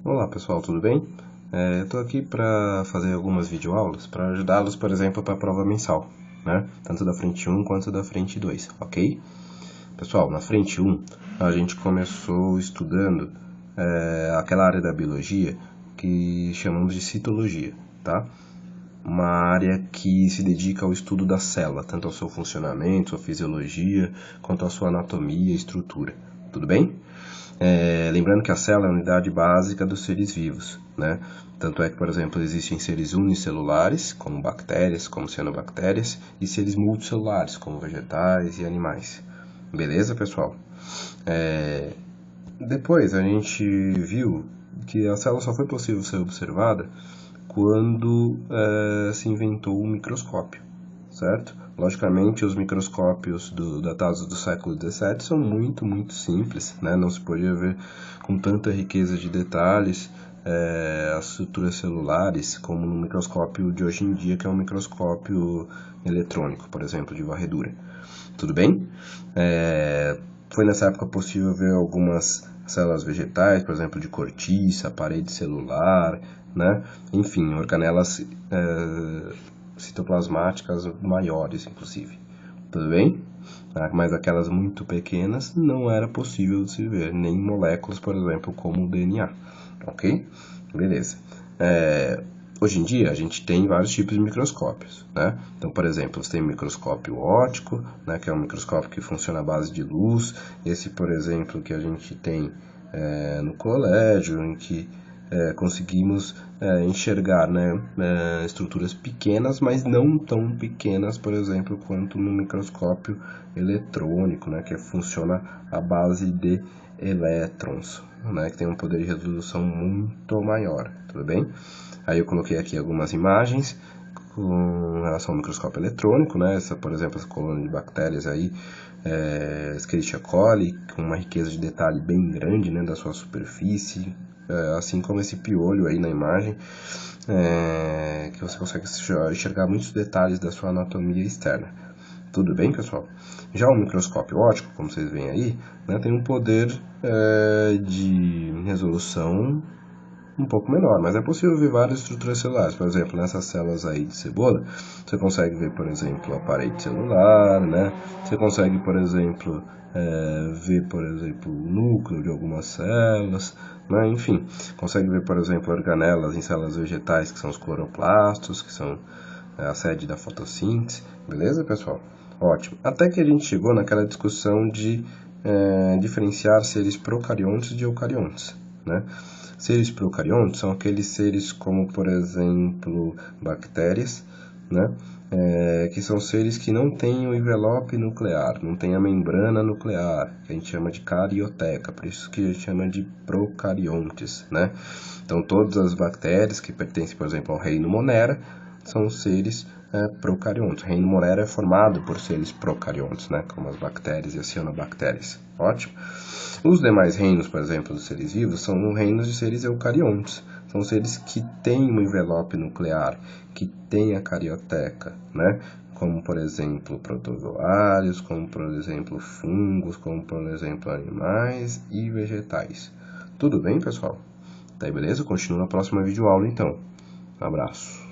Olá pessoal, tudo bem? Eu estou aqui para fazer algumas videoaulas para ajudá-los, por exemplo, para a prova mensal, né? Tanto da frente 1 quanto da frente 2, ok? Pessoal, na frente 1 a gente começou estudando aquela área da biologia que chamamos de citologia, tá? Uma área que se dedica ao estudo da célula, tanto ao seu funcionamento, sua fisiologia, quanto à sua anatomia e estrutura, tudo bem? Lembrando que a célula é a unidade básica dos seres vivos, né? Tanto é que, por exemplo, existem seres unicelulares, como bactérias, como cianobactérias, e seres multicelulares, como vegetais e animais. Beleza, pessoal? Depois a gente viu que a célula só foi possível ser observada quando se inventou o microscópio, certo? Logicamente, os microscópios datados do século XVII são muito simples, né? Não se podia ver com tanta riqueza de detalhes as estruturas celulares como no microscópio de hoje em dia, que é um microscópio eletrônico, por exemplo, de varredura. Tudo bem? Foi nessa época possível ver algumas células vegetais, por exemplo, de cortiça, parede celular, né? Enfim, organelas citoplasmáticas maiores, inclusive. Tudo bem? Mas aquelas muito pequenas não era possível de se ver, nem moléculas, por exemplo, como o DNA. Ok? Beleza. Hoje em dia a gente tem vários tipos de microscópios, né? Então, por exemplo, você tem o microscópio óptico, né, que é um microscópio que funciona à base de luz. Esse, por exemplo, que a gente tem no colégio, em que conseguimos enxergar, né, estruturas pequenas, mas não tão pequenas, por exemplo, quanto no microscópio eletrônico, né, que funciona à base de elétrons, né, que tem um poder de resolução muito maior, tudo bem? Aí eu coloquei aqui algumas imagens com relação ao microscópio eletrônico, né? Essa, por exemplo, essa colônia de bactérias aí, Escherichia coli, com uma riqueza de detalhe bem grande, né, da sua superfície, assim como esse piolho aí na imagem, que você consegue enxergar muitos detalhes da sua anatomia externa. Tudo bem, pessoal? Já o microscópio óptico, como vocês veem aí, né, tem um poder de resolução um pouco menor, mas é possível ver várias estruturas celulares. Por exemplo, nessas células aí de cebola, você consegue ver, por exemplo, a parede celular, né? Você consegue, por exemplo, ver, por exemplo, o núcleo de algumas células, né? Enfim, consegue ver, por exemplo, organelas em células vegetais, que são os cloroplastos, que são a sede da fotossíntese. Beleza, pessoal? Ótimo. Até que a gente chegou naquela discussão de diferenciar seres procariontes de eucariontes, né? Seres procariontes são aqueles seres como, por exemplo, bactérias, né? Que são seres que não têm o envelope nuclear, não têm a membrana nuclear, que a gente chama de carioteca, por isso que a gente chama de procariontes, né? Então, todas as bactérias que pertencem, por exemplo, ao reino Monera, são seres procariontes. O reino Monera é formado por seres procariontes, né? Como as bactérias e as cianobactérias. Ótimo. Os demais reinos, por exemplo, dos seres vivos, são reinos de seres eucariontes. São seres que têm um envelope nuclear, que têm a carioteca, né? Como, por exemplo, protozoários, como, por exemplo, fungos, como, por exemplo, animais e vegetais. Tudo bem, pessoal? Tá aí, beleza? Continua na próxima videoaula, então. Um abraço.